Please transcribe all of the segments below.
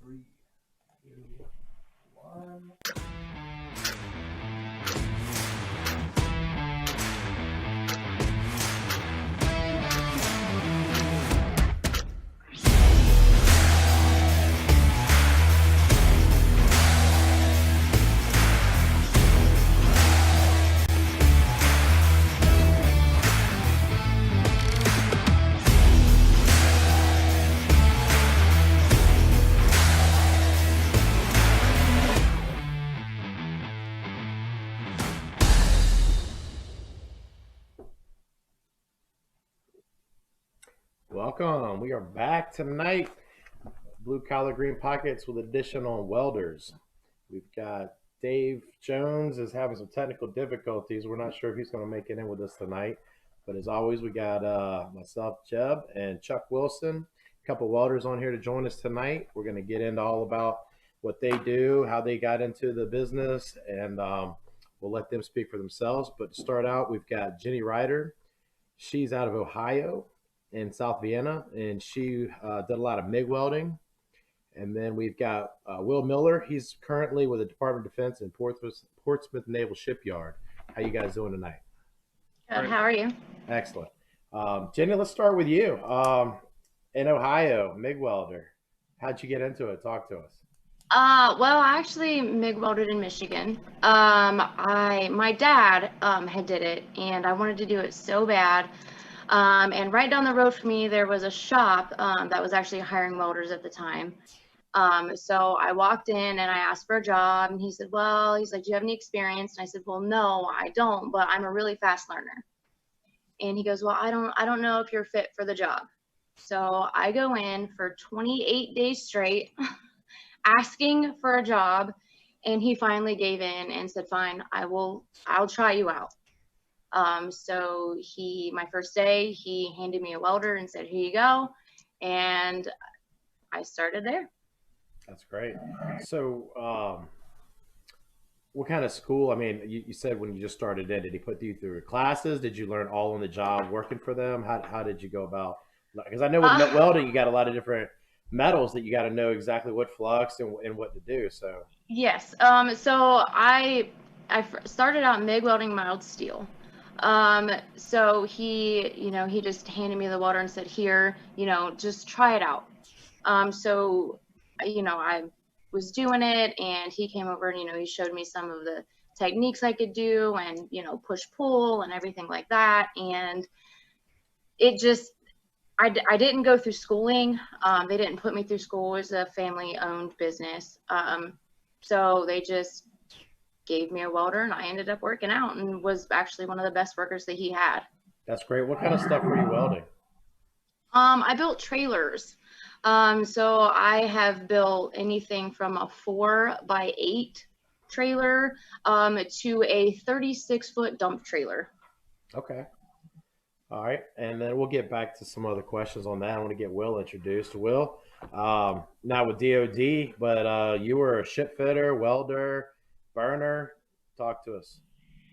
Three, two, one. Welcome. We are back tonight. Blue Collar Green Pockets with addition on welders. We've got Dave Jones is having some technical difficulties. We're not sure if he's going to make it in with us tonight. But as always, we got myself, Jeb, and Chuck Wilson. A couple welders on here to join us tonight. We're going to get into all about what they do, how they got into the business, and we'll let them speak for themselves. But to start out, we've got Jenny Ryder. She's out of Ohio in South Vienna, and she did a lot of MIG welding. And then we've got Will Miller. He's currently with the Department of Defense in Portsmouth Naval Shipyard. How you guys doing tonight? Good. How are you? Excellent. Jenny, let's start with you. In Ohio, MIG welder. How'd you get into it? Talk to us. Well, I actually MIG welded in Michigan. My dad had did it, and I wanted to do it so bad. And right down the road from me, there was a shop that was actually hiring welders at the time. So I walked in and I asked for a job, and he said, well, he's like, do you have any experience? And I said, well, no, I don't, but I'm a really fast learner. And he goes, well, I don't know if you're fit for the job. So I go in for 28 days straight asking for a job, and he finally gave in and said, fine, I'll try you out. So my first day, he handed me a welder and said, here you go. And I started there. That's great. So, what kind of school? I mean, you said when you just started in, did he put you through classes? Did you learn all on the job working for them? How did you go about? Because I know with welding, you got a lot of different metals that you got to know exactly what flux and what to do. So yes. So I started out MIG welding mild steel. So he just handed me the welder and said, here, just try it out. So, I was doing it, and he came over and, he showed me some of the techniques I could do, and, push pull and everything like that. And it just, I didn't go through schooling. They didn't put me through school. It was a family owned business. So they just gave me a welder, and I ended up working out and was actually one of the best workers that he had. That's great. What kind of stuff were you welding? I built trailers. So I have built anything from a 4x8 trailer to a 36-foot dump trailer. Okay. All right. And then we'll get back to some other questions on that. I want to get Will introduced. Will, not with DOD, but you were a ship fitter, welder, burner. Talk to us.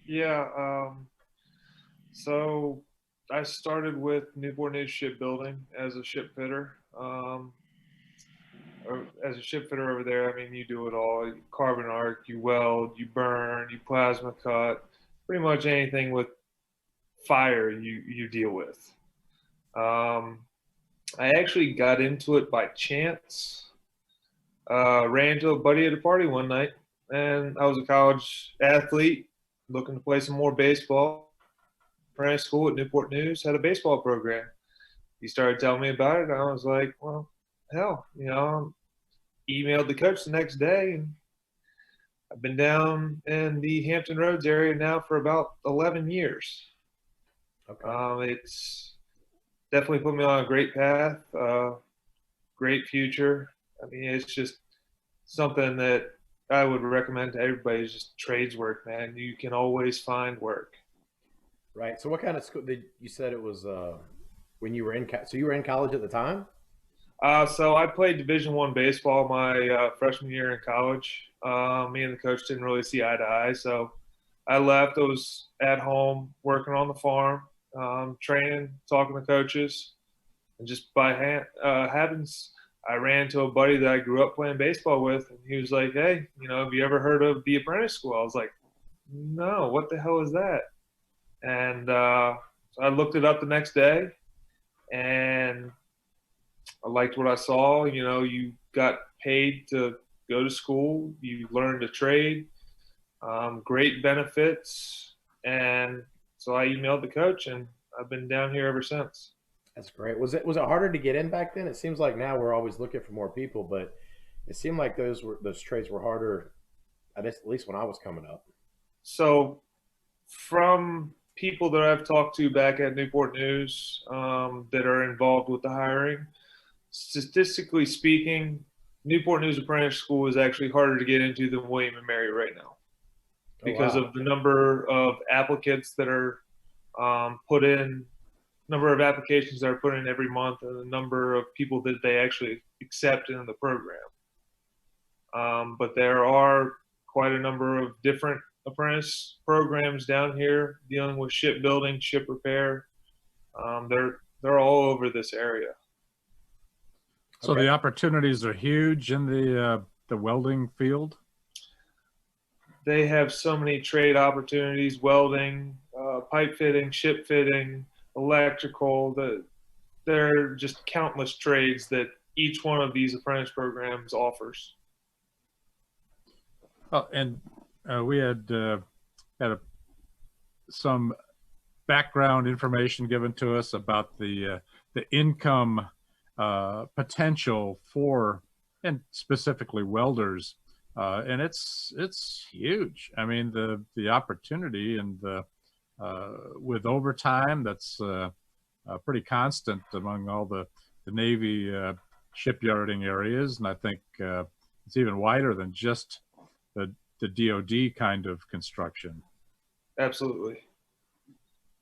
Yeah. So I started with Newport News Shipbuilding as a ship fitter. As a ship fitter over there, I mean, you do it all. You carbon arc, you weld, you burn, you plasma cut, pretty much anything with fire you deal with. I actually got into it by chance. Ran into a buddy at a party one night, and I was a college athlete looking to play some more baseball. Apprentice school at Newport News had a baseball program. He started telling me about it, and I was like, well, hell, emailed the coach the next day, and I've been down in the Hampton Roads area now for about 11 years. Okay. It's definitely put me on a great path, great future. I mean, it's just something that I would recommend to everybody. Is just trades work, man. You can always find work. Right. So what kind of school did you said it was when you were in so you were in college at the time? So I played Division I baseball my freshman year in college. Me and the coach didn't really see eye to eye, so I left. I was at home working on the farm, training, talking to coaches, and just by having I ran into a buddy that I grew up playing baseball with, and he was like, "Hey, have you ever heard of the apprentice school?" I was like, "No, what the hell is that?" And so I looked it up the next day, and I liked what I saw. You got paid to go to school, you learned a trade, great benefits, and so I emailed the coach, and I've been down here ever since. That's great. Was it harder to get in back then? It seems like now we're always looking for more people, but it seemed like those trades were harder, at least when I was coming up. So, from people that I've talked to back at Newport News that are involved with the hiring, statistically speaking, Newport News Apprentice School is actually harder to get into than William and Mary right now because wow. of the number of applicants that are put in, number of applications that are put in every month, and the number of people that they actually accept in the program. But there are quite a number of different apprentice programs down here dealing with shipbuilding, ship repair. They're all over this area. So the opportunities are huge in the welding field. They have so many trade opportunities: welding, pipe fitting, ship fitting, electrical. There are just countless trades that each one of these apprentice programs offers. Oh, and we had some background information given to us about the income potential for, and specifically welders, and it's huge. I mean, the opportunity and with overtime, that's pretty constant among all the Navy shipyarding areas, and I think it's even wider than just the DoD kind of construction. Absolutely.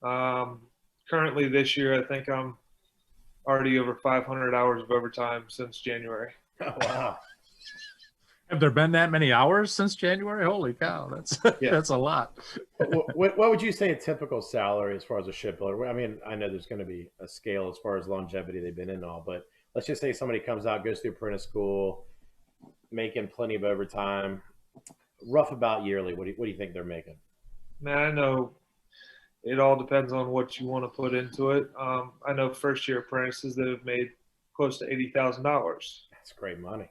Currently this year, I think I'm already over 500 hours of overtime since January. Oh, wow. Have there been that many hours since January? Holy cow, that's a lot. What would you say a typical salary as far as a shipbuilder? I mean, I know there's going to be a scale as far as longevity they've been in and all, but let's just say somebody comes out, goes through apprentice school, making plenty of overtime, rough about yearly. What do you think they're making? Man, I know it all depends on what you want to put into it. I know first year apprentices that have made close to $80,000. That's great money.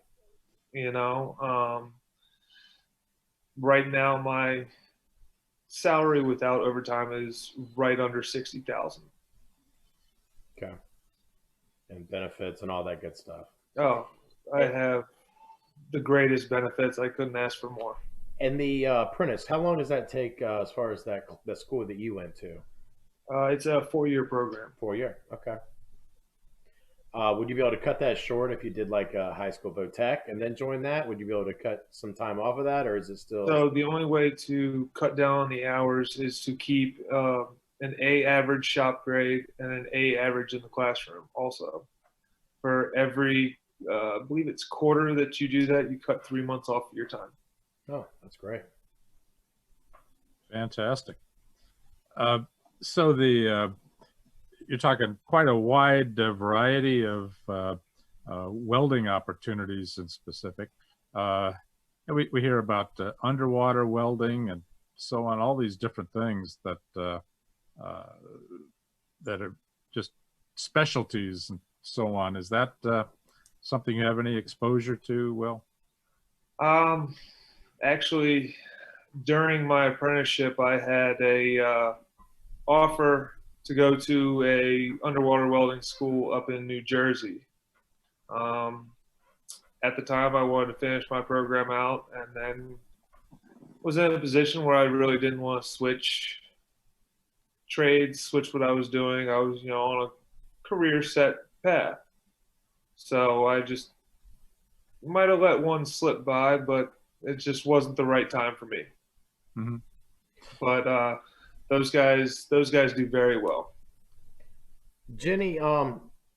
Right now my salary without overtime is right under 60,000. Okay. And benefits and all that good stuff. Oh, I have the greatest benefits. I couldn't ask for more. And the apprentice, how long does that take as far as the school that you went to? It's a 4-year program. 4 year, okay. Would you be able to cut that short if you did like a high school VOTEC and then join that? Would you be able to cut some time off of that, or is it still? So the only way to cut down on the hours is to keep an A average shop grade and an A average in the classroom. Also, for every, I believe it's quarter that you do that, you cut 3 months off of your time. Oh, that's great. Fantastic. So you're talking quite a wide variety of welding opportunities in specific. And we hear about underwater welding and so on, all these different things that that are just specialties and so on. Is that something you have any exposure to, Will? Actually, during my apprenticeship, I had a offer to go to a underwater welding school up in New Jersey. At the time, I wanted to finish my program out, and then was in a position where I really didn't want to switch trades, switch what I was doing. I was, on a career set path. So I just might have let one slip by, but it just wasn't the right time for me. Mm-hmm. But those guys do very well. Jenny,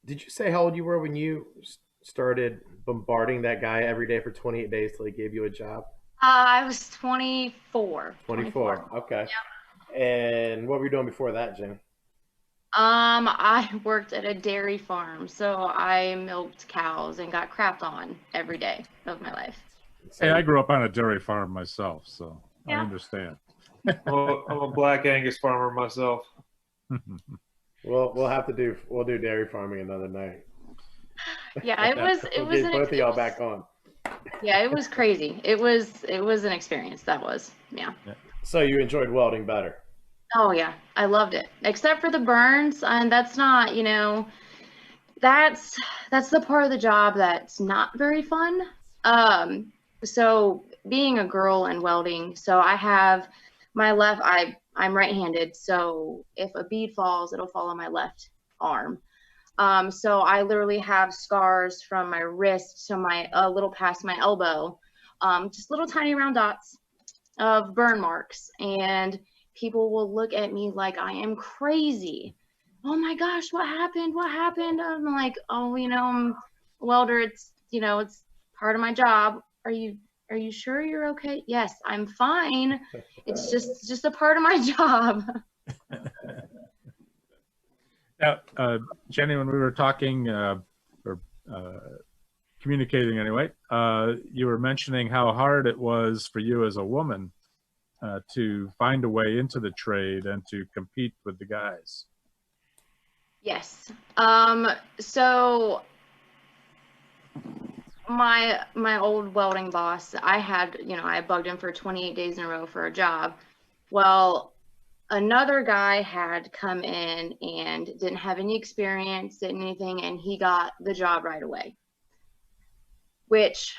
did you say how old you were when you started bombarding that guy every day for 28 days till he gave you a job? I was 24. 24. Okay. Yep. And what were you doing before that, Jenny? I worked at a dairy farm, so I milked cows and got crapped on every day of my life. Hey, I grew up on a dairy farm myself, so I Yeah. understand. Well, I'm a black Angus farmer myself. We'll do dairy farming another night. Yeah, it We'll was get both of y'all back on. Yeah, it was crazy. It was an experience. That was, yeah. So you enjoyed welding better? Oh yeah, I loved it. Except for the burns, and that's not, that's the part of the job that's not very fun. So being a girl and welding, so I have my I'm right-handed, so if a bead falls, it'll fall on my left arm. So I literally have scars from my wrist to my a little past my elbow, just little tiny round dots of burn marks, and people will look at me like I am crazy. Oh my gosh, what happened? What happened? I'm like, oh, I'm a welder. It's part of my job. Are you sure you're okay? Yes, I'm fine. It's just a part of my job. Now, Jenny, when we were talking or communicating anyway, you were mentioning how hard it was for you as a woman to find a way into the trade and to compete with the guys. Yes. So my old welding boss, I bugged him for 28 days in a row for a job. Well, another guy had come in and didn't have any experience, didn't anything, and he got the job right away, which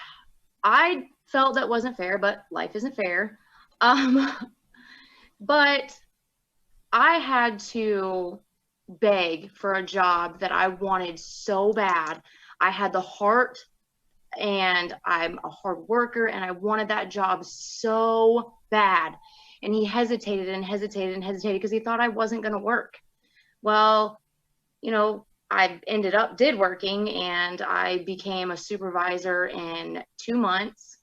I felt that wasn't fair, but life isn't fair. But I had to beg for a job that I wanted so bad. I had the heart, and I'm a hard worker, and I wanted that job so bad. And he hesitated and hesitated and hesitated because he thought I wasn't going to work. Well, I did working, and I became a supervisor in 2 months.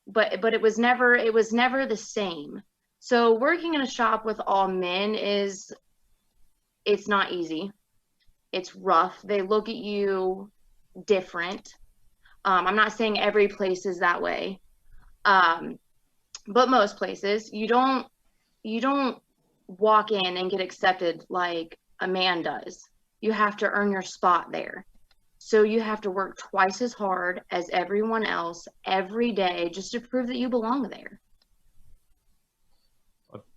But it was never the same. So working in a shop with all men it's not easy. It's rough. They look at you different. I'm not saying every place is that way. But most places, you don't walk in and get accepted like a man does. You have to earn your spot there. So you have to work twice as hard as everyone else every day just to prove that you belong there.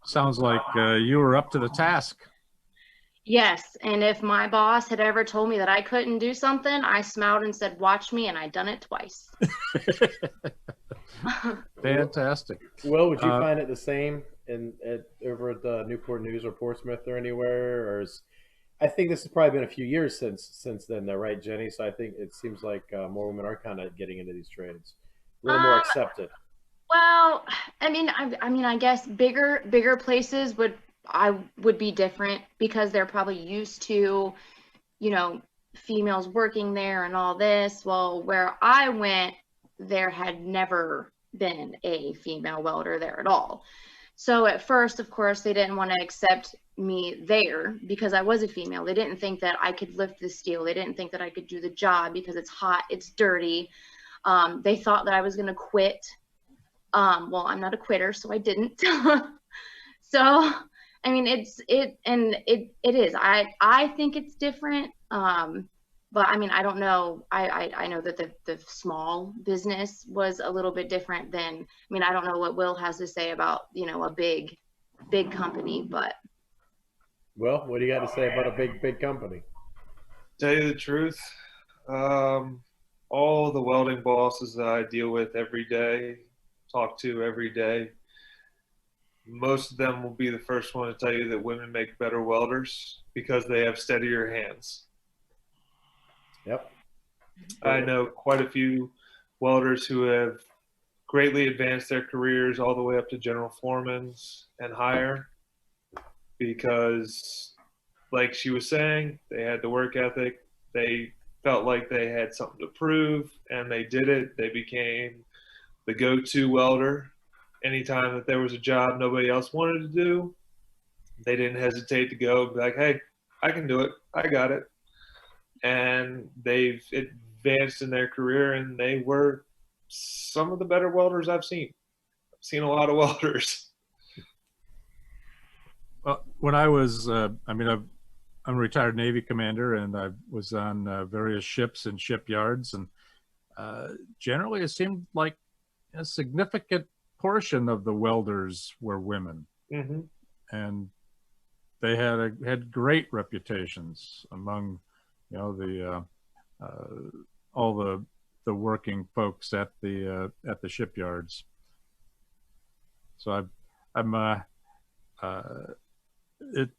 Sounds like you were up to the task. Yes, and if my boss had ever told me that I couldn't do something, I smiled and said, "Watch me," and I done it twice. Fantastic. Well, would you find it the same over at the Newport News or Portsmouth or anywhere? I think this has probably been a few years since then, though, right, Jenny? So I think it seems like more women are kind of getting into these trades, a little more accepted. Well, I guess bigger places would be different because they're probably used to, females working there and all this. Well, where I went, there had never been a female welder there at all. So at first, of course, they didn't want to accept me there because I was a female. They didn't think that I could lift the steel. They didn't think that I could do the job because it's hot, it's dirty. They thought that I was going to quit. Well, I'm not a quitter, so I didn't. So, I mean, it is. I think it's different. But I mean, I don't know. I know that the small business was a little bit different than, I don't know what Will has to say about, a big company, but. Well, what do you got to say about a big company? Tell you the truth, all the welding bosses that I deal with every day, talk to every day, most of them will be the first one to tell you that women make better welders because they have steadier hands. Yep. I know quite a few welders who have greatly advanced their careers all the way up to general foremans and higher because, like she was saying, they had the work ethic. They felt like they had something to prove, and they did it. They became the go-to welder. Anytime that there was a job nobody else wanted to do, they didn't hesitate to go and be like, hey, I can do it. I got it. And they've advanced in their career, and they were some of the better welders I've seen. I've seen a lot of welders. Well, when I was, I'm a retired Navy commander, and I was on various ships and shipyards, and generally it seemed like a significant portion of the welders were women, Mm-hmm. and they had great reputations among, the all the working folks at the shipyards. So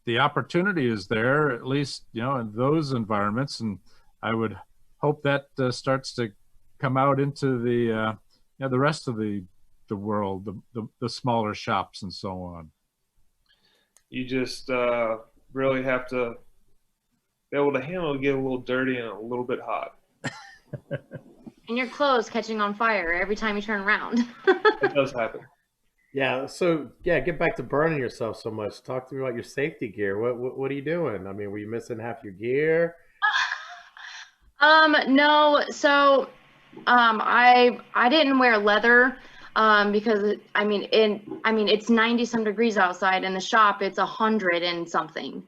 the opportunity is there, at least, in those environments, and I would hope that starts to come out into the rest of the world, the smaller shops and so on. You just really have to be able to handle it, get a little dirty and a little bit hot. And your clothes catching on fire every time you turn around. It does happen. Yeah. So yeah, get back to burning yourself so much. Talk to me about your safety gear. What are you doing? I mean, were you missing half your gear? No. So, I didn't wear leather, because it's 90 some degrees outside. In the shop it's 100 and something,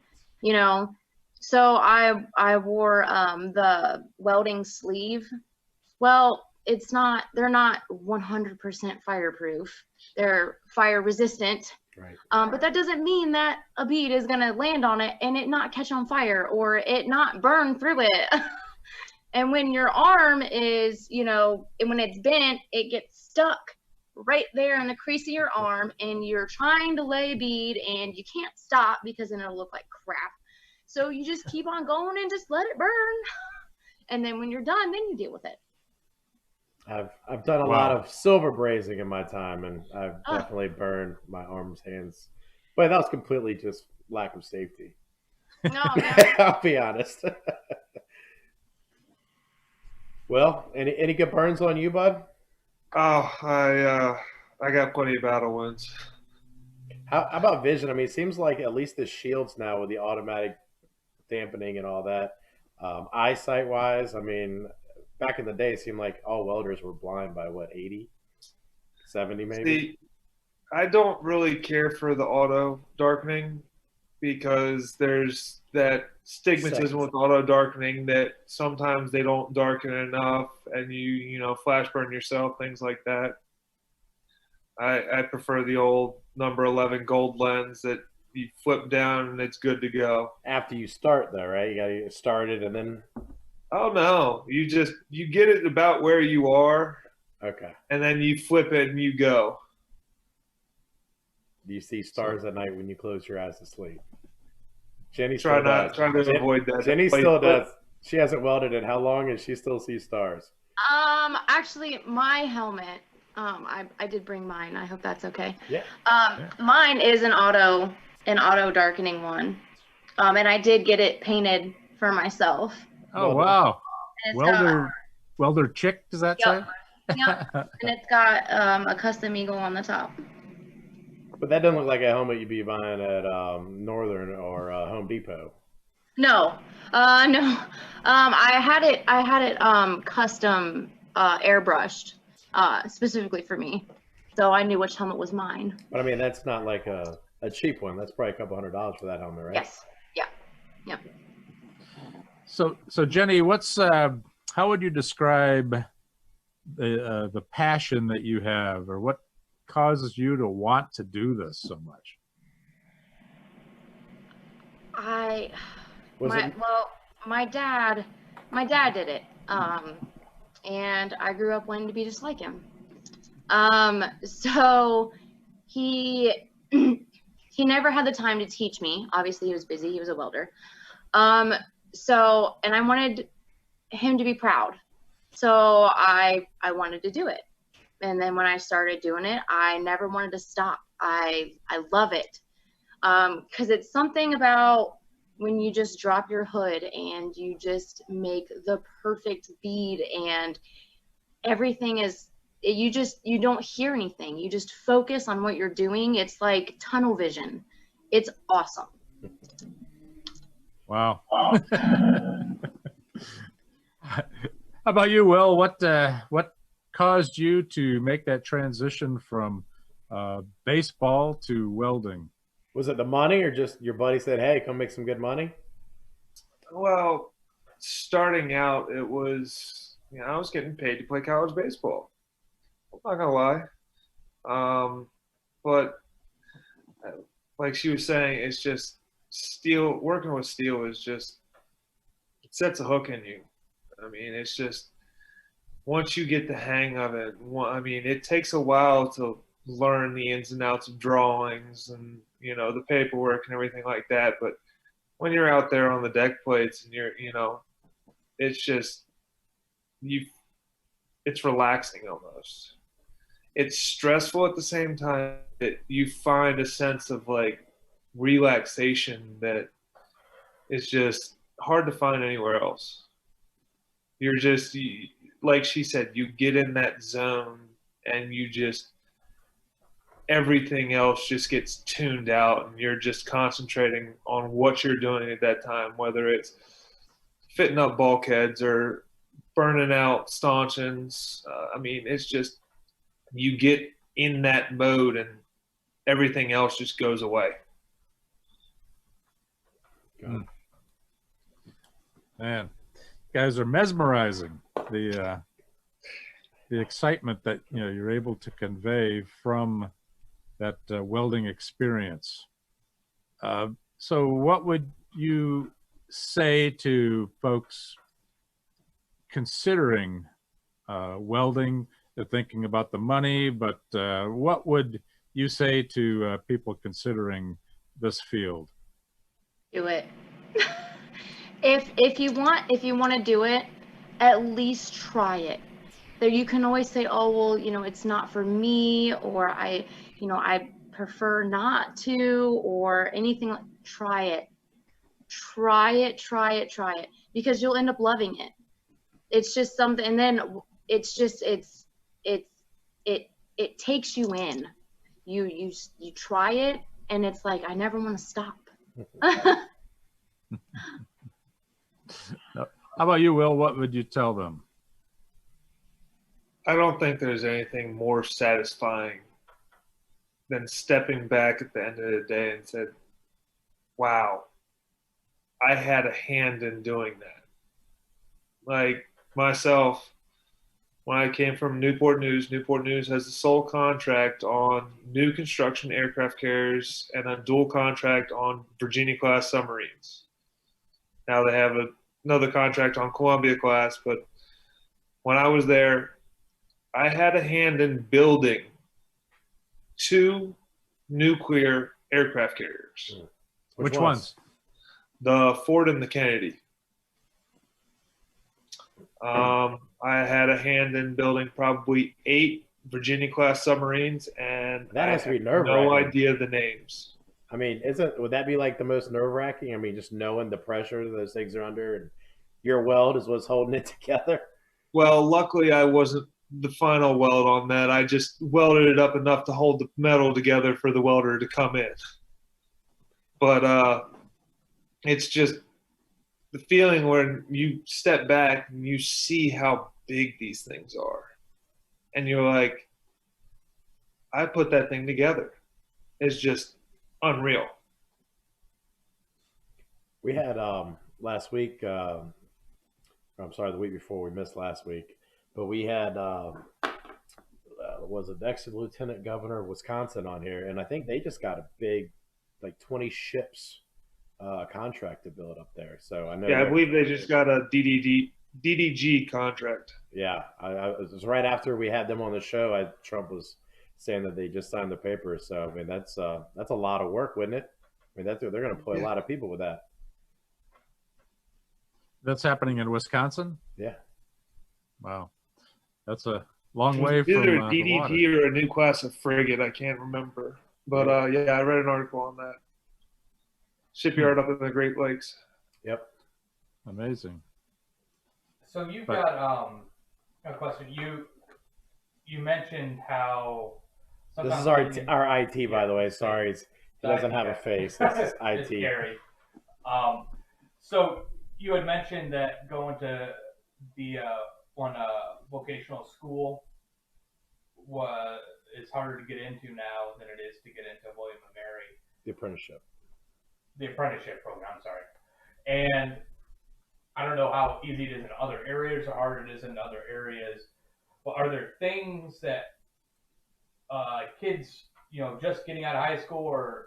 So I wore the welding sleeve. Well, they're not 100% fireproof. They're fire resistant. Right. But that doesn't mean that a bead is going to land on it and it not catch on fire or it not burn through it. And when your arm is, when it's bent, it gets stuck right there in the crease of your arm, and you're trying to lay a bead and you can't stop because then it'll look like crap. So you just keep on going and just let it burn. And then when you're done, then you deal with it. I've done a lot of silver brazing in my time, and I've definitely burned my arms, hands, but that was completely just lack of safety. No. I'll be honest. Well, any good burns on you, bud? Oh, I got plenty of battle wounds. How about vision? I mean, it seems like at least the shields now with the automatic dampening and all that, eyesight wise, I mean, back in the day, it seemed like all welders were blind by what, 80, 70 maybe? See, I don't really care for the auto darkening because there's that stigmatism with auto darkening that sometimes they don't darken enough and you flash burn yourself, things like that. I prefer the old number 11 gold lens that you flip down and it's good to go. After you start though, right? You got to get started and then. Oh no, you get it about where you are. Okay. And then you flip it and you go. Do you see stars at night when you close your eyes to sleep? Jenny trying to avoid that. Jenny still does. She hasn't welded in how long, and she still sees stars? Actually, my helmet. I did bring mine. I hope that's okay. Yeah. Mine is an auto darkening one. And I did get it painted for myself. Oh wow! Welder chick, does that say? Yep. And it's got a custom eagle on the top. But that doesn't look like a helmet you'd be buying at Northern or Home Depot. No, no. I had it custom airbrushed specifically for me, so I knew which helmet was mine. But I mean, that's not like a cheap one. That's probably a couple $100 for that helmet, right? Yes. Yeah. Yep. So Jenny, how would you describe the passion that you have, or what causes you to want to do this so much? My dad did it, and I grew up wanting to be just like him. So he never had the time to teach me. Obviously, he was busy. He was a welder. And I wanted him to be proud. So I wanted to do it. And then when I started doing it, I never wanted to stop. I love it. 'Cause it's something about when you just drop your hood and you just make the perfect bead and everything is, you don't hear anything. You just focus on what you're doing. It's like tunnel vision. It's awesome. Wow. How about you, Will? What caused you to make that transition from baseball to welding? Was it the money, or just your buddy said, "Hey, come make some good money"? Well, starting out, it was, I was getting paid to play college baseball. I'm not gonna lie. But like she was saying, it's just steel. Working with steel is just, it sets a hook in you. I mean, it's just once you get the hang of it. I mean, it takes a while to learn the ins and outs of drawings and the paperwork and everything like that. But when you're out there on the deck plates and it's just it's relaxing almost. It's stressful at the same time that you find a sense of like relaxation that is just hard to find anywhere else. You're just, like she said, you get in that zone and everything else just gets tuned out and you're just concentrating on what you're doing at that time, whether it's fitting up bulkheads or burning out stanchions. I mean, it's just, you get in that mode and everything else just goes away. Man, you guys are mesmerizing. The excitement that you're able to convey from that welding experience. So what would you say to folks considering welding? They're thinking about the money, but what would you say to people considering this field? Do it. If you want to do it, at least try it. There, you can always say, oh well, it's not for me, or I prefer not to, or anything. Try it. Try it, because you'll end up loving it. It's just something, and then it's just it takes you in. You try it, and it's like, I never want to stop. How about you, Will? What would you tell them? I don't think there's anything more satisfying than stepping back at the end of the day and said, wow, I had a hand in doing that. Like myself, when I came from Newport News has the sole contract on new construction aircraft carriers and a dual contract on Virginia-class submarines. Now they have another contract on Columbia-class, but when I was there, I had a hand in building 2 nuclear aircraft carriers. Which ones? The Ford and the Kennedy. I had a hand in building probably 8 Virginia-class submarines, and That has to be I have nerve-wracking. no idea the names. I mean, would that be like the most nerve-wracking? I mean, just knowing the pressure those things are under, and your weld is what's holding it together. Well, luckily I wasn't the final weld on that. I just welded it up enough to hold the metal together for the welder to come in. But it's just the feeling when you step back and you see how big these things are. And you're like, I put that thing together. It's just unreal. We had last week, I'm sorry, the week before, we missed last week, but we had, was it ex-lieutenant governor of Wisconsin on here, and I think they just got a big, like 20 ships contract to build up there. So I know. Yeah, I believe they just got a DDG contract. Yeah, it was right after we had them on the show. Trump was saying that they just signed the papers. So I mean, that's a lot of work, wouldn't it? I mean, they're going to employ a lot of people with that. That's happening in Wisconsin? Yeah. Wow. That's a long way from either a the DDG water. or a new class of frigate. I can't remember. But yeah, I read an article on that. Shipyard up in the Great Lakes. Yep. Amazing. So you've got a question. You mentioned how this is our IT, by the way. Sorry, He doesn't have a face. That's just It's IT. Gary. So you had mentioned that going to the one vocational school was it's harder to get into now than it is to get into William and Mary. The apprenticeship. The apprenticeship program, sorry. And I don't know how easy it is in other areas or hard it is in other areas, but are there things that kids, just getting out of high school or,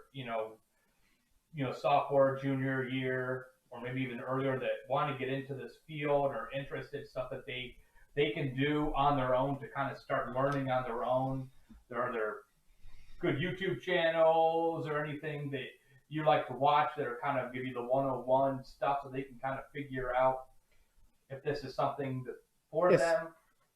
sophomore, junior year, or maybe even earlier that want to get into this field or interested, stuff that they can do on their own to kind of start learning on their own? Are there good YouTube channels or anything that you like to watch that are kind of give you the 101 stuff so they can kind of figure out if this is something that for Yes. them?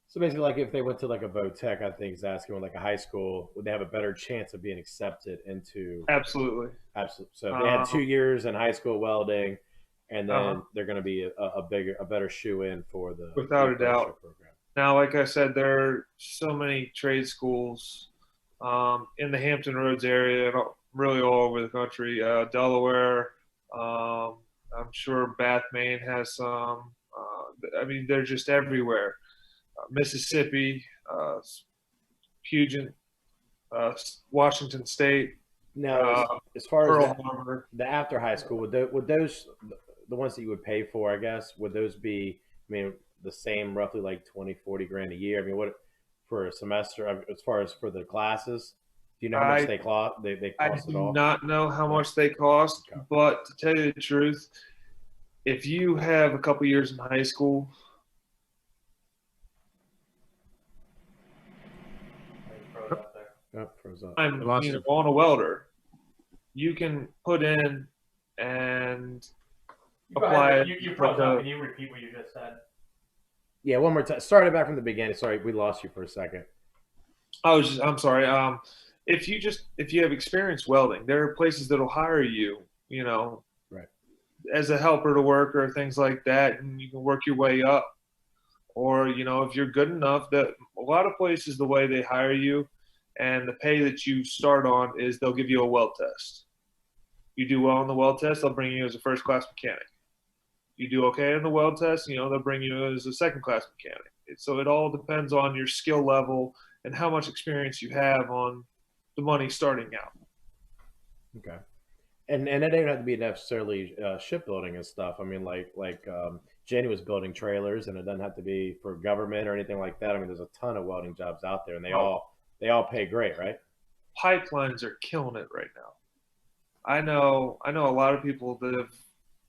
So basically, like if they went to like a VOTech, I think he's asking, like a high school, would they have a better chance of being accepted into? Absolutely. Absolutely. So if they had 2 years in high school welding, and then they're going to be a better shoe in for the Without a apprenticeship doubt. program. Now, like I said, there are so many trade schools in the Hampton Roads area, and really all over the country. Delaware, I'm sure Bath, Maine has some. I mean, they're just everywhere. Mississippi, Puget, Washington State, Now, as far Pearl as Harbor. the after high school, would those the ones that you would pay for, I guess, would those be? I mean, the same, roughly like 20, 40 grand a year. I mean, what for a semester? As far as for the classes, do you know how much they cost? They I cost it do all. not know how much they cost, Okay. but to tell you the truth, if you have a couple years in high school, Oh, froze up. I'm Lost you. on a welder, you can put in and Go apply ahead. it. You froze up. Can you repeat what you just said? Yeah, one more time. Start it back from the beginning. Sorry, we lost you for a second. I'm sorry. If you have experience welding, there are places that'll hire you, Right. as a helper to work or things like that, and you can work your way up. Or, if you're good enough, that a lot of places, the way they hire you and the pay that you start on is they'll give you a weld test. You do well on the weld test, they'll bring you as a first class mechanic. You do okay on the weld test, they'll bring you as a second class mechanic. So it all depends on your skill level and how much experience you have on the money starting out. Okay. And it didn't have to be necessarily shipbuilding and stuff. I mean, like Jenny was building trailers, and it doesn't have to be for government or anything like that. I mean, there's a ton of welding jobs out there, and they all pay great, right? Pipelines are killing it right now. I know a lot of people that have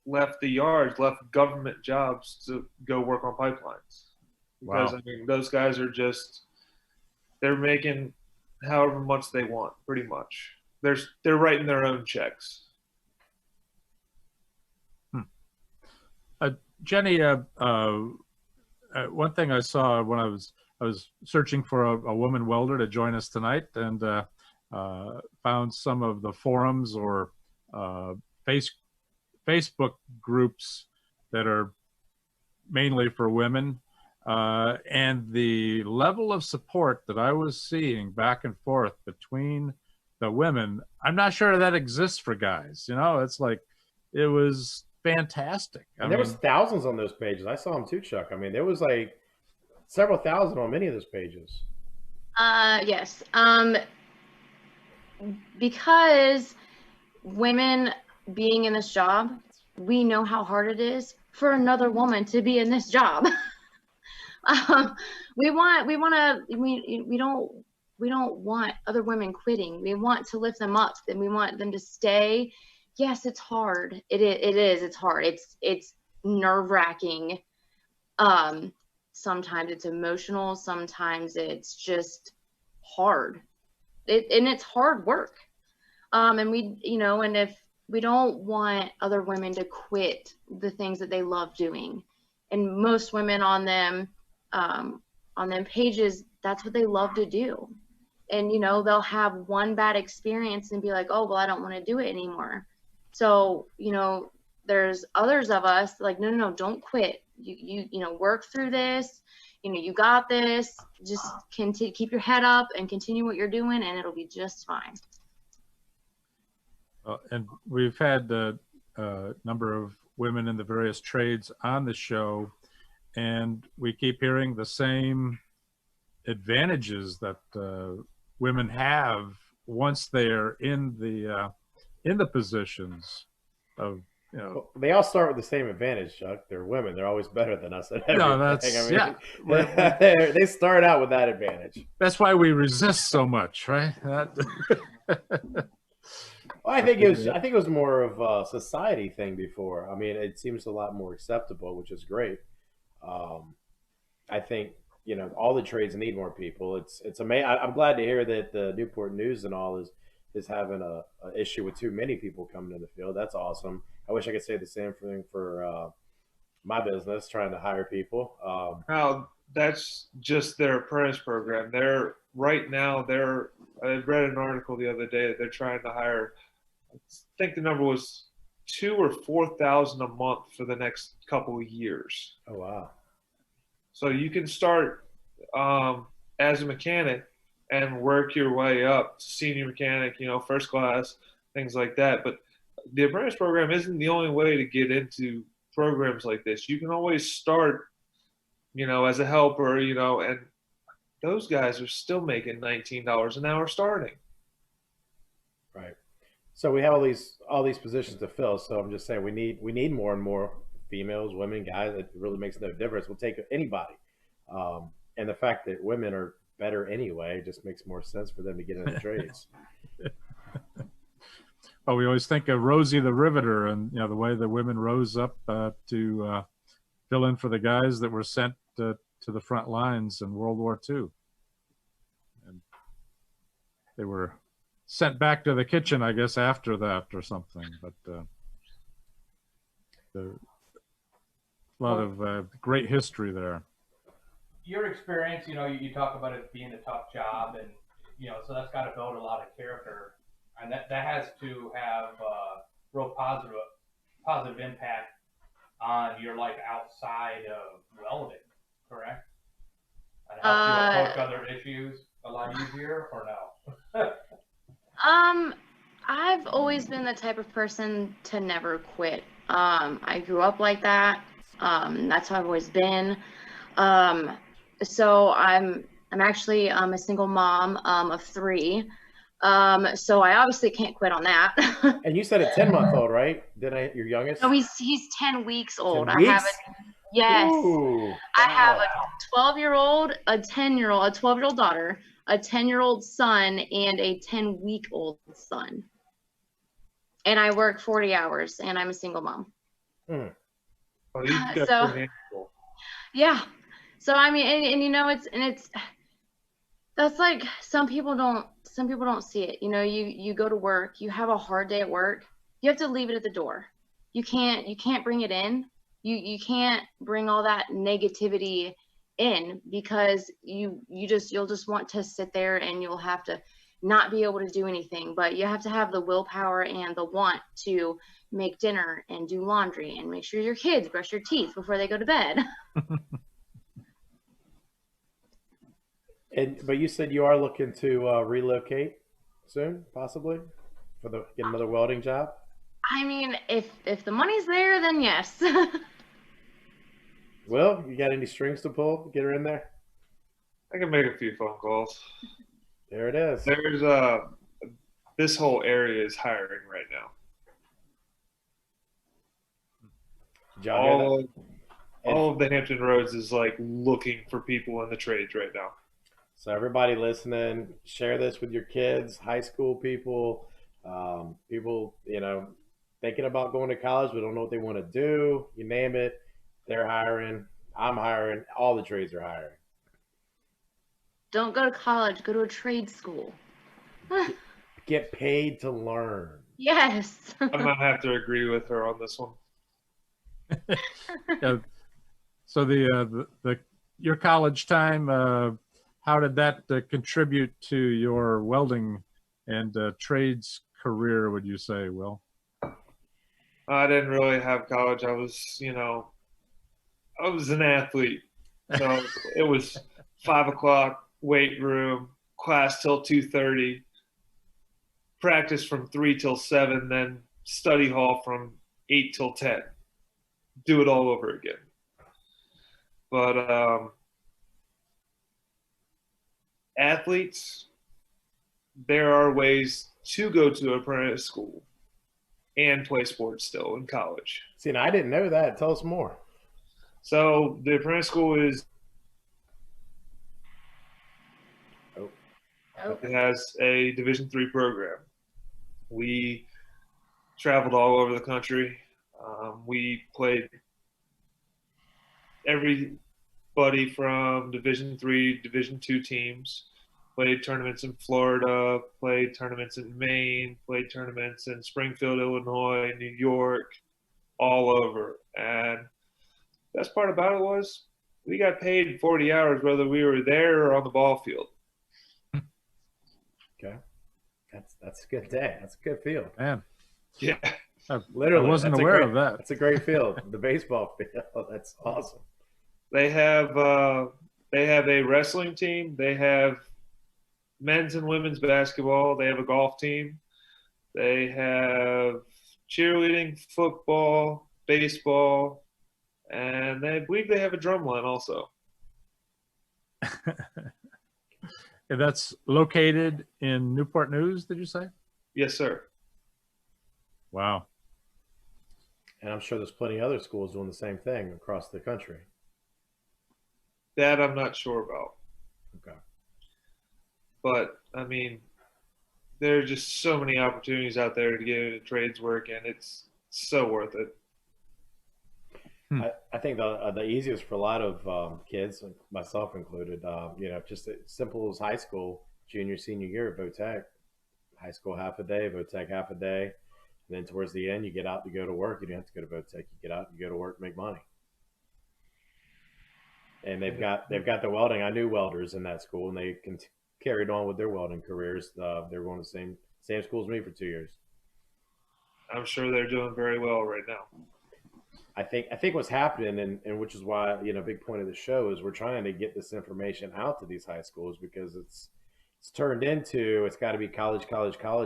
left the yards, left government jobs to go work on pipelines. Because Wow. I mean, those guys are they're making however much they want, pretty much. They're writing their own checks. Jenny, one thing I saw when I was searching for a woman welder to join us tonight, and found some of the forums or Facebook groups that are mainly for women, and the level of support that I was seeing back and forth between the women, I'm not sure that exists for guys. It's like it was fantastic. And there was thousands on those pages. I saw them too, Chuck. I mean, there was like several thousand on many of those pages. Yes. Because women being in this job, we know how hard it is for another woman to be in this job. We don't want other women quitting. We want to lift them up, and we want them to stay. Yes, it's hard. It is. It's hard. It's nerve-wracking. Sometimes it's emotional. Sometimes it's just hard. And it's hard work. And and if we don't want other women to quit the things that they love doing, and most women on them pages, that's what they love to do. And they'll have one bad experience and be like, oh well, I don't want to do it anymore. So there's others of us like, no, don't quit. You work through this. You got this. Just continue, keep your head up and continue what you're doing, and it'll be just fine. And we've had a number of women in the various trades on the show, and we keep hearing the same advantages that women have once they're in the positions of, you know. Well, they all start with the same advantage, Chuck. They're women. They're always better than us at everything. No, that's I mean, yeah. they start out with that advantage. That's why we resist so much, right? Well, I think it was more of a society thing before. I mean, it seems a lot more acceptable, which is great. Um, I think all the trades need more people. It's amazing. I'm glad to hear that the Newport News and all is having a issue with too many people coming to the field. That's awesome. I wish I could say the same thing for my business, trying to hire people. Now, that's just their apprentice program. They're right now. I read an article the other day that they're trying to hire. I think the number was 2,000 or 4,000 a month for the next couple of years. Oh wow! So you can start as a mechanic and work your way up to senior mechanic, first class, things like that. But the apprentice program isn't the only way to get into programs like this. You can always start, as a helper, and those guys are still making $19 an hour starting. Right. So we have all these positions to fill. So I'm just saying we need more and more females, women, guys. It really makes no difference. We'll take anybody. And the fact that women are better anyway just makes more sense for them to get into the trades. Well, we always think of Rosie the Riveter, and the way the women rose up to fill in for the guys that were sent to the front lines in World War II, and they were sent back to the kitchen, I guess, after that or something. But a lot of great history there. Your experience, you talk about it being a tough job, and so that's got to build a lot of character, and that has to have real positive impact on your life outside of welding, correct? And help you approach other issues a lot easier, or no? I've always been the type of person to never quit. I grew up like that. That's how I've always been. So I'm actually a single mom of 3. So I obviously can't quit on that. And you said a 10-month-old, right? Your youngest? No, he's 10 weeks old. 10 weeks? I have yes. Ooh, wow. I have a 12-year-old, a 10-year-old, a 12-year-old daughter, a 10-year-old son, and a 10-week-old son. And I work 40 hours, and I'm a single mom. Oh, you've got yeah. So I mean, and it's that's like some people don't see it. You go to work, you have a hard day at work, you have to leave it at the door. You can't bring it in. You can't bring all that negativity in, because you'll just want to sit there and you'll have to not be able to do anything. But you have to have the willpower and the want to make dinner and do laundry and make sure your kids brush their teeth before they go to bed. But you said you are looking to relocate soon, possibly, get another welding job. I mean, if the money's there, then yes. Well, you got any strings to pull? Get her in there. I can make a few phone calls. There it is. There's this whole area is hiring right now. All of the Hampton Roads is like looking for people in the trades right now. So everybody listening, share this with your kids, high school people, people, thinking about going to college but don't know what they want to do. You name it, they're hiring. I'm hiring. All the trades are hiring. Don't go to college. Go to a trade school. Get paid to learn. Yes. I might have to agree with her on this one. Yeah. So your college time, how did that contribute to your welding and trades career, would you say, Will? I didn't really have college. I was an athlete. So it was 5 o'clock, weight room, class till 2:30, practice from 3 till 7, then study hall from 8 till 10. Do it all over again. But athletes, there are ways to go to apprentice school and play sports still in college. See, and I didn't know that. Tell us more. So the apprentice school it has a Division III program. We traveled all over the country. We played everybody from Division III, Division II teams. Played tournaments in Florida, played tournaments in Maine, played tournaments in Springfield, Illinois, New York, all over. And the best part about it was we got paid 40 hours whether we were there or on the ball field. Okay. That's a good day. That's a good field. Man, Yeah. Literally, I wasn't that's a aware great- of that. That's a great field. The baseball field. That's awesome. They have a wrestling team. They have men's and women's basketball. They have a golf team. They have cheerleading, football, baseball, and I believe they have a drum line also. And that's located in Newport News, did you say? Yes, sir. Wow. And I'm sure there's plenty of other schools doing the same thing across the country. That I'm not sure about. Okay. But, I mean, there are just so many opportunities out there to get into trades work, and it's so worth it. I think the easiest for a lot of kids, myself included, just as simple as high school, junior, senior year at Votech. High school half a day, Votech half a day. And then towards the end, you get out to go to work. You don't have to go to Votech. You get out, you go to work, make money. And they've got the welding. I knew welders in that school, and they carried on with their welding careers. They were going to the same school as me for 2 years. I'm sure they're doing very well right now. I think what's happening, and which is why, a big point of the show is we're trying to get this information out to these high schools, because it's turned into, it's got to be college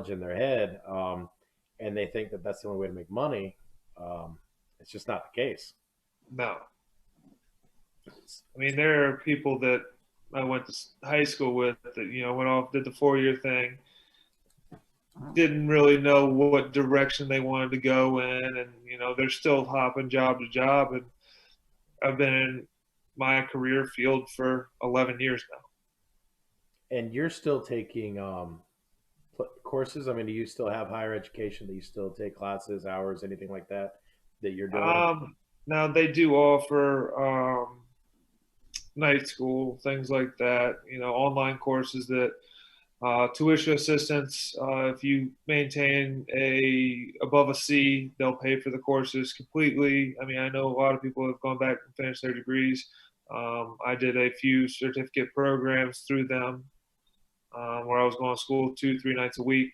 in their head, and they think that that's the only way to make money. It's just not the case. No. I mean, there are people that I went to high school with that, went off, did the 4-year thing, didn't really know what direction they wanted to go in, and they're still hopping job to job. And I've been in my career field for 11 years now. And you're still taking courses. I mean, do you still have higher education? Do you still take classes, hours, anything like that you're doing? Now they do offer night school, things like that. Online courses that. Tuition assistance, if you maintain above a C, they'll pay for the courses completely. I mean, I know a lot of people have gone back and finished their degrees. I did a few certificate programs through them where I was going to school 2-3 nights a week.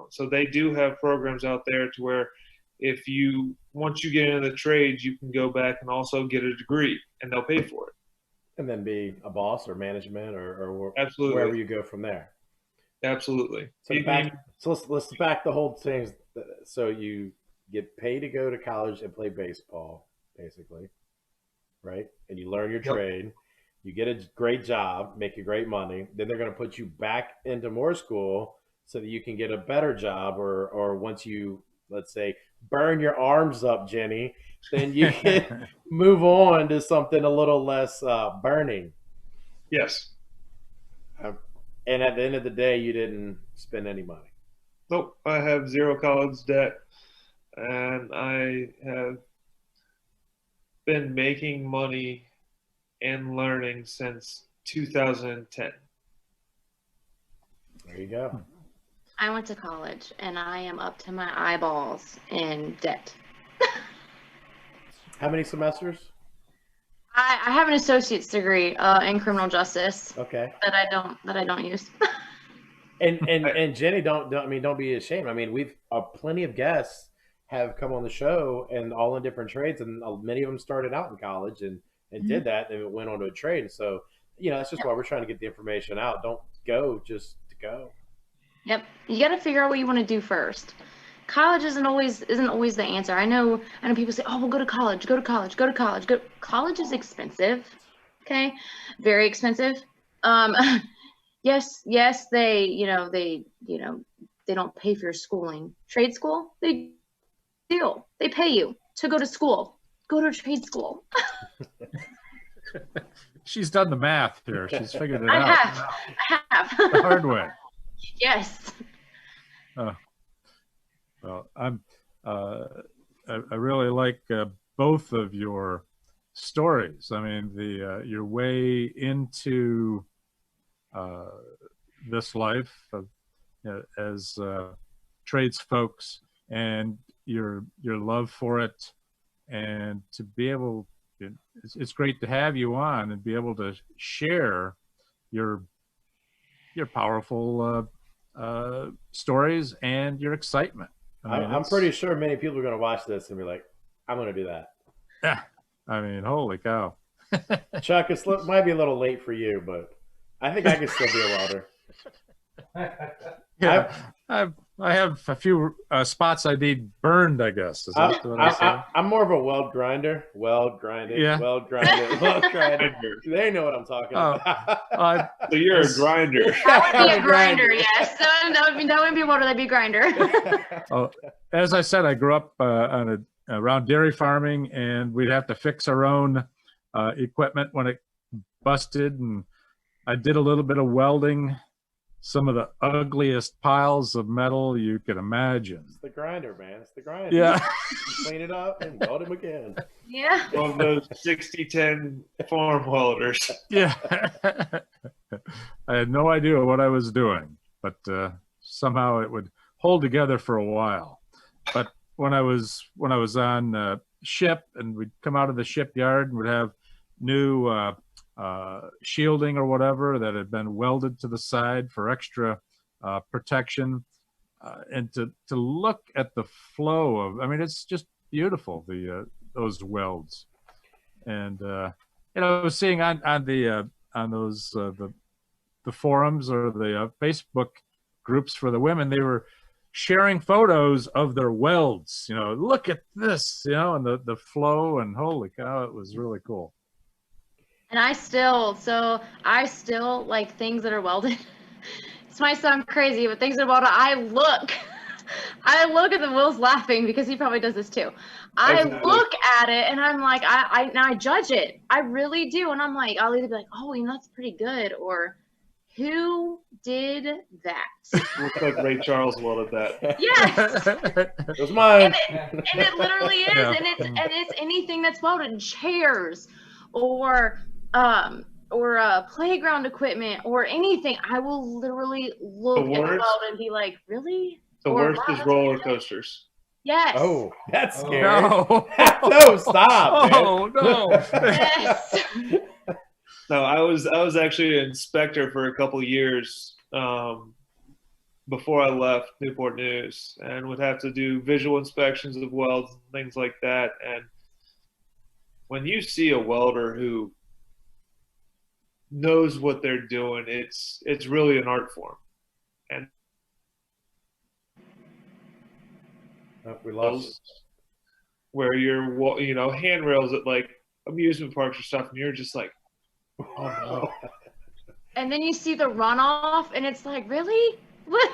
So they do have programs out there to where once you get into the trades, you can go back and also get a degree, and they'll pay for it. And then be a boss or management or Absolutely. Wherever you go from there. Absolutely. So let's back the whole thing. So you get paid to go to college and play baseball, basically, right? And you learn your trade. You get a great job, make you great money. Then they're going to put you back into more school so that you can get a better job, or once you, let's say, burn your arms up, Jenny, then you can move on to something a little less burning. Yes. And at the end of the day, you didn't spend any money. Nope. I have zero college debt, and I have been making money and learning since 2010. There you go. I went to college, and I am up to my eyeballs in debt. How many semesters? I have an associate's degree in criminal justice. Okay. That I don't use. And Jenny, don't be ashamed. I mean, we've plenty of guests have come on the show and all in different trades, and many of them started out in college and did that, and went on to a trade. So that's just why we're trying to get the information out. Don't go just to go. Yep. You got to figure out what you want to do first. College isn't always the answer. I know people say, "Oh, well, go to college, go to college, go to college." College is expensive. Okay? Very expensive. Um yes, they don't pay for your schooling. Trade school, they do. They pay you to go to school. Go to a trade school. She's done the math here. She's figured it I out have. the hard way. Yes. Well, I really like both of your stories. I mean, your way into this life as trades folks, and your love for it, and to be able, it's great to have you on and be able to share your powerful stories and your excitement. I mean, I'm pretty sure many people are going to watch this and be like, I'm going to do that. Yeah. I mean, holy cow. Chuck, it might be a little late for you, but I think I can still be a welder. Yeah, I have a few spots I need burned, I guess. Is that what I said? I'm more of a weld grinder. Weld grind it, Yeah. weld grind it, weld grind it. They know what I'm talking about. So you're a grinder. That would be a grinder, yes. That wouldn't be a welder, that'd be a grinder. Oh, as I said, I grew up around dairy farming, and we'd have to fix our own equipment when it busted. And I did a little bit of welding, some of the ugliest piles of metal you could imagine. It's the grinder, man. It's the grinder. Yeah. Clean it up and weld them again. Yeah. One of those 60-10 farm welders. Yeah. I had no idea what I was doing, but somehow it would hold together for a while. But when I was on ship, and we'd come out of the shipyard and would have new shielding or whatever that had been welded to the side for extra protection, and to look at the flow of, I mean, it's just beautiful, those welds. And I was seeing on those the forums or the Facebook groups for the women, they were sharing photos of their welds. Look at this, and the flow, and holy cow, it was really cool. And I still like things that are welded. This might sound crazy, but things that are welded, I look at the Will's laughing because he probably does this too. I look at it and I'm like, I judge it. I really do. And I'm like, I'll either be like, oh, that's pretty good, or who did that? Looks like Ray Charles welded that. Yes. It was mine. And it literally is. Yeah. And it's anything that's welded, chairs or playground equipment or anything. I will literally look at the weld and be like, really? The worst is roller coasters. Yes. Oh, that's scary. No, no, stop. Oh, no. Yes. No, I was actually an inspector for a couple of years before I left Newport News, and would have to do visual inspections of welds and things like that. And when you see a welder who knows what they're doing, it's really an art form. And we lost where you're handrails at like amusement parks or stuff, and you're just like, oh no. And then you see the runoff, and it's like, really? What?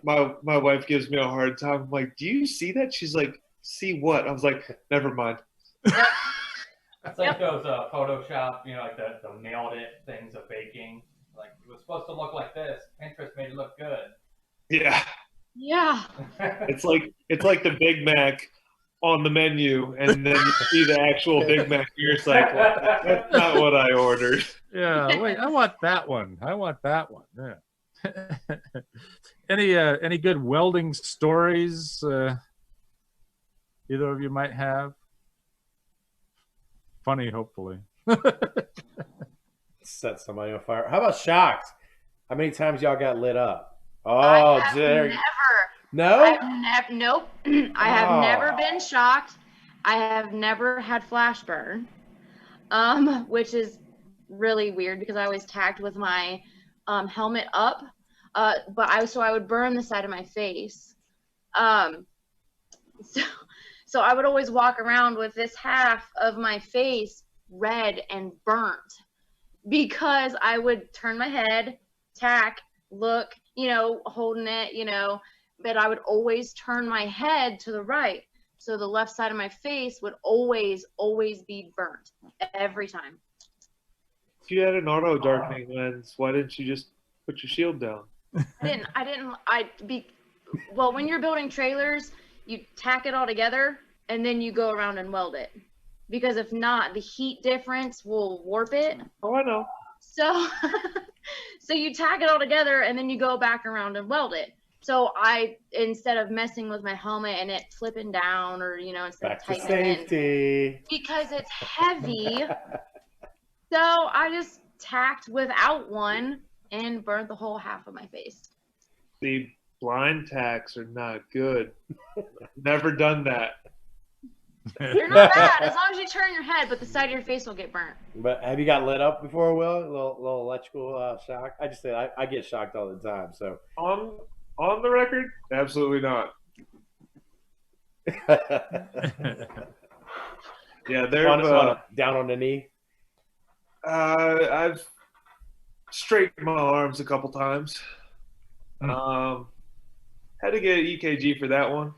My wife gives me a hard time. I'm like, do you see that? She's like, see what? I was like, never mind. It's like those Photoshop, like the nailed it things of baking. Like, it was supposed to look like this. Pinterest made it look good. Yeah. Yeah. It's like the Big Mac on the menu, and then you see the actual Big Mac, and you're just like, well, that's not what I ordered. Yeah, wait, I want that one. Yeah. Any good welding stories either of you might have? Funny, hopefully. Set somebody on fire. How about shocked? How many times y'all got lit up? Oh, there. Never. No? Nope. I have never been shocked. I have never had flash burn, which is really weird because I always tagged with my helmet up. So I would burn the side of my face. Um, so, so I would always walk around with this half of my face red and burnt because I would turn my head, tack, look, holding it, but I would always turn my head to the right. So the left side of my face would always be burnt every time. If you had an auto darkening lens, why didn't you just put your shield down? Well, when you're building trailers, you tack it all together and then you go around and weld it. Because if not, the heat difference will warp it. Oh, I know. So, so you tack it all together and then you go back around and weld it. So instead of messing with my helmet and it flipping down or, instead Back of to tightening safety. in, because it's heavy. So I just tacked without one and burnt the whole half of my face. The blind tacks are not good. Never done that. You're not bad as long as you turn your head, but the side of your face will get burnt. But have you got lit up before, Will? A little electrical shock? I just say I get shocked all the time. So on the record, absolutely not. Yeah, they're down on the knee. I've straightened my arms a couple times. Had to get an EKG for that one.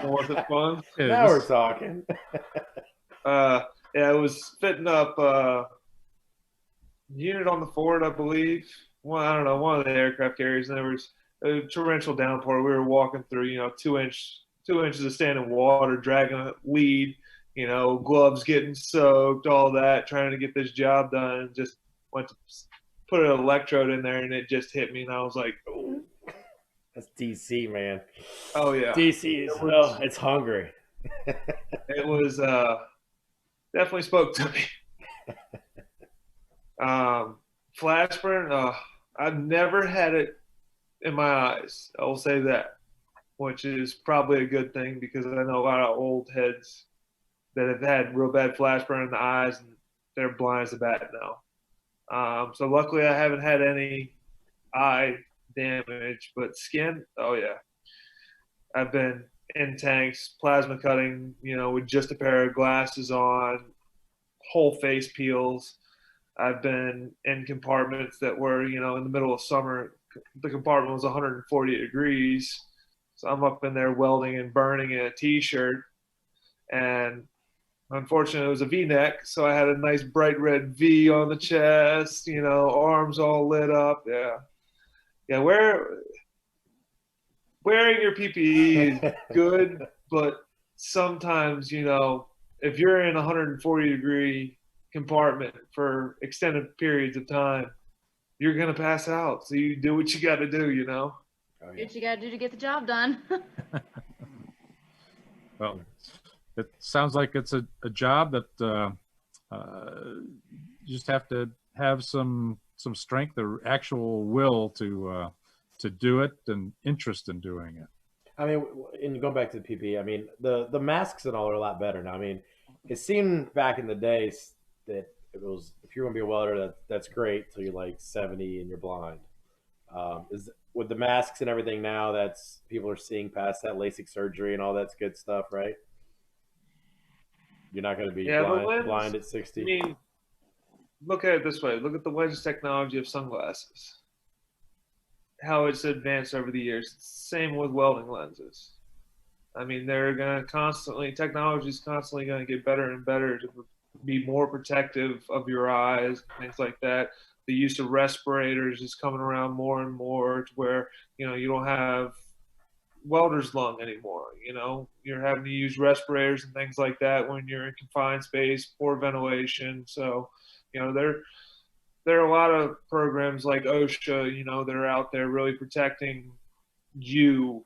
Wasn't fun. Now we're talking. Yeah, it was fitting up unit on the Ford, I believe. Well, I don't know, one of the aircraft carriers, and there was a torrential downpour. We were walking through, 2 inches of standing water, dragging a lead, gloves getting soaked, all that, trying to get this job done, and just went to put an electrode in there, and it just hit me, and I was like, oh. That's DC, man. Oh, yeah. DC is, it's hungry. It was, definitely spoke to me. Flash burn, I've never had it in my eyes. I will say that, which is probably a good thing because I know a lot of old heads that have had real bad flash burn in the eyes and they're blind as a bat now. So luckily I haven't had any eye damage, but skin, oh yeah. I've been in tanks, plasma cutting, with just a pair of glasses on, whole face peels. I've been in compartments that were, in the middle of summer, the compartment was 140 degrees. So I'm up in there welding and burning in a t-shirt. And unfortunately, it was a V-neck. So I had a nice bright red V on the chest, arms all lit up. Yeah. Yeah, wearing your PPE is good, but sometimes, if you're in a 140-degree compartment for extended periods of time, you're going to pass out. So you do what you got to do, Oh, yeah. What you got to do to get the job done. Well, it sounds like it's a job that you just have to have some strength or actual will to do it and interest in doing it. I mean, and going back to the PPE, I mean, the masks and all are a lot better now. I mean, it seemed back in the days that it was, if you're going to be a welder, that's great till you're like 70 and you're blind. With the masks and everything now, that's people are seeing past that LASIK surgery and all that's good stuff, right? You're not going to be blind at 60. I mean, look at it this way. Look at the lens technology of sunglasses. How it's advanced over the years. Same with welding lenses. I mean, technology is constantly going to get better and better to be more protective of your eyes, things like that. The use of respirators is coming around more and more to where, you don't have welder's lung anymore. You're having to use respirators and things like that when you're in confined space, poor ventilation. So, there are a lot of programs like OSHA, that are out there really protecting you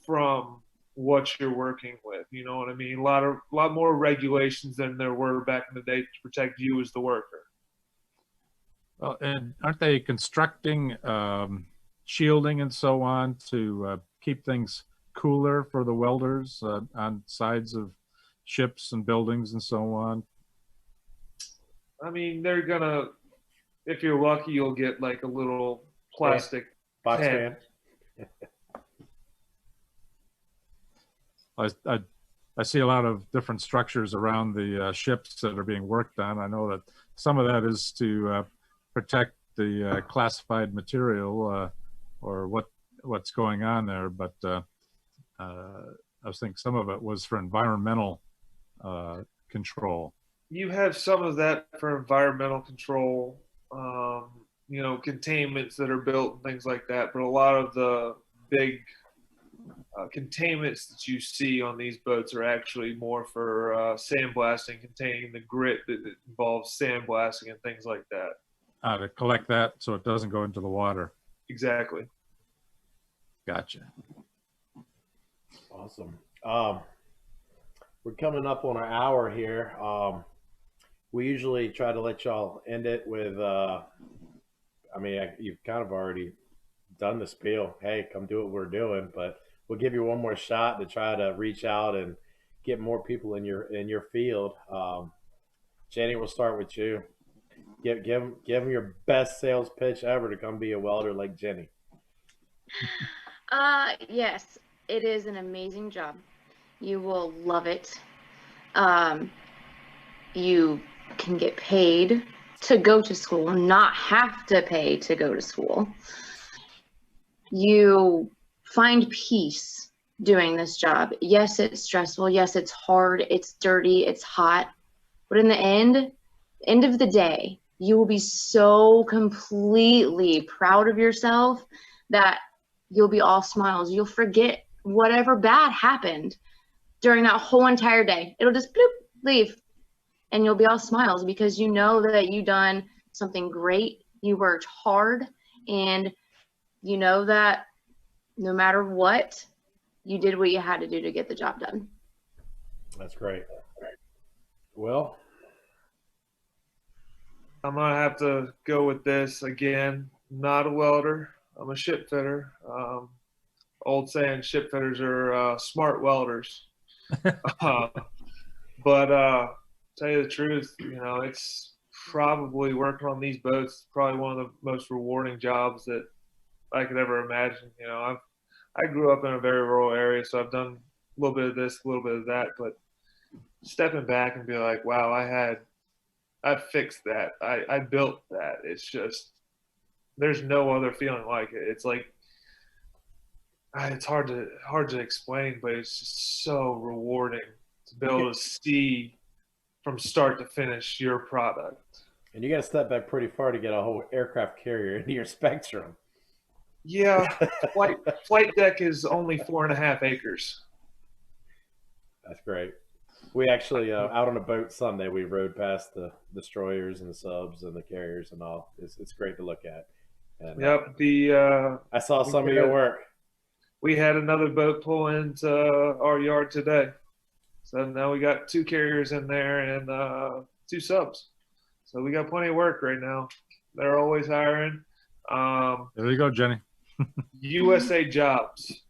from what you're working with. You know what I mean? A lot more regulations than there were back in the day to protect you as the worker. Well, and aren't they constructing shielding and so on to keep things cooler for the welders on sides of ships and buildings and so on? I mean, they're gonna, if you're lucky, you'll get like a little plastic Box 10. fan. I see a lot of different structures around the ships that are being worked on. I know that some of that is to protect the classified material or what's going on there, but I was thinking some of it was for environmental control. You have some of that for environmental control, containments that are built and things like that. But a lot of the big containments that you see on these boats are actually more for sandblasting, containing the grit that involves sandblasting and things like that. To collect that so it doesn't go into the water. Exactly. Gotcha. Awesome. We're coming up on our hour here. We usually try to let y'all end it with, you've kind of already done the spiel. Hey, come do what we're doing, but we'll give you one more shot to try to reach out and get more people in your field. Jenny, we'll start with you. Give them your best sales pitch ever to come be a welder like Jenny. Yes, it is an amazing job. You will love it. You can get paid to go to school, not have to pay to go to school. You find peace doing this job. Yes, it's stressful. Yes, it's hard. It's dirty. It's hot. But in the end of the day, you will be so completely proud of yourself that you'll be all smiles. You'll forget whatever bad happened during that whole entire day. It'll just bloop, leave. And you'll be all smiles because you know that you done something great. You worked hard, and you know that no matter what, you did what you had to do to get the job done. That's great. Well, I'm going to have to go with this again. Not a welder. I'm a ship fitter. Old saying, ship fitters are smart welders. But tell you the truth, it's probably working on these boats, probably one of the most rewarding jobs that I could ever imagine. I grew up in a very rural area, so I've done a little bit of this, a little bit of that, but stepping back and be like, wow, I fixed that. I built that. It's just, there's no other feeling like it. It's like, it's hard to explain, but it's just so rewarding to be able to see from start to finish your product. And you got to step back pretty far to get a whole aircraft carrier into your spectrum. Yeah, flight deck is only 4.5 acres. That's great. We actually out on a boat Sunday. We rode past the destroyers and the subs and the carriers and all. It's great to look at. And, yep. I saw some of your work. We had another boat pull into our yard today. So now we got 2 carriers in there and 2 subs. So we got plenty of work right now. They're always hiring. There you go, Jenny. USA Jobs.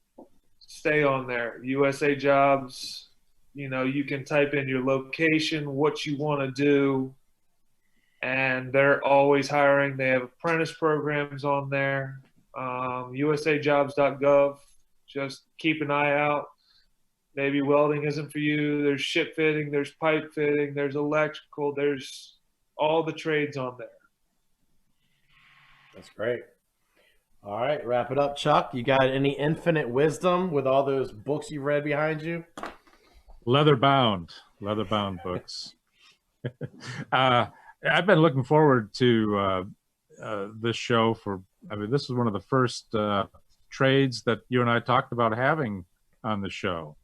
Stay on there. USA Jobs. You can type in your location, what you want to do, and they're always hiring. They have apprentice programs on there. USAjobs.gov. Just keep an eye out. Maybe welding isn't for you. There's ship fitting, there's pipe fitting, there's electrical, there's all the trades on there. That's great. All right, wrap it up, Chuck. You got any infinite wisdom with all those books you read behind you? Leather bound books. I've been looking forward to this show this was one of the first trades that you and I talked about having on the show,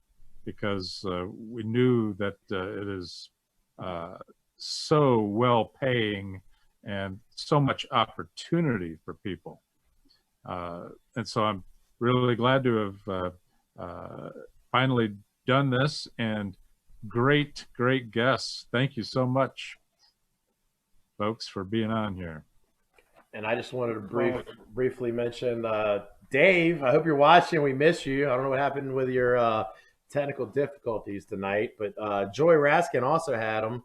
because we knew that it is so well paying and so much opportunity for people. And so I'm really glad to have finally done this, and great guests. Thank you so much, folks, for being on here. And I just wanted to briefly mention Dave. I hope you're watching. We miss you. I don't know what happened with your technical difficulties tonight, but Joy Raskin also had them.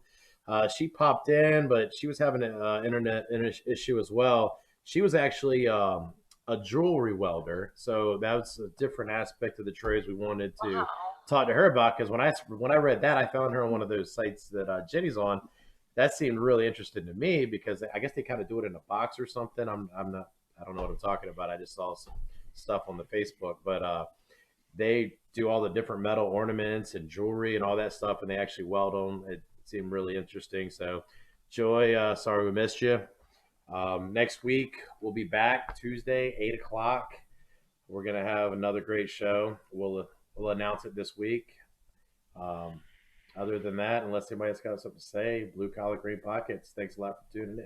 She popped in, but she was having an internet issue as well. She was actually a jewelry welder. So that was a different aspect of the trades we wanted to Wow. talk to her about. Because when I read that, I found her on one of those sites that Jenny's on. That seemed really interesting to me because I guess they kind of do it in a box or something. I'm not. I don't know what I'm talking about. I just saw some stuff on the Facebook, but they do all the different metal ornaments and jewelry and all that stuff, and they actually weld them. It seemed really interesting. So, Joy, sorry we missed you. Next week we'll be back Tuesday, 8 o'clock. We're gonna have another great show. We'll announce it this week. Other than that, unless anybody's got something to say, Blue Collar Green Pockets. Thanks a lot for tuning in.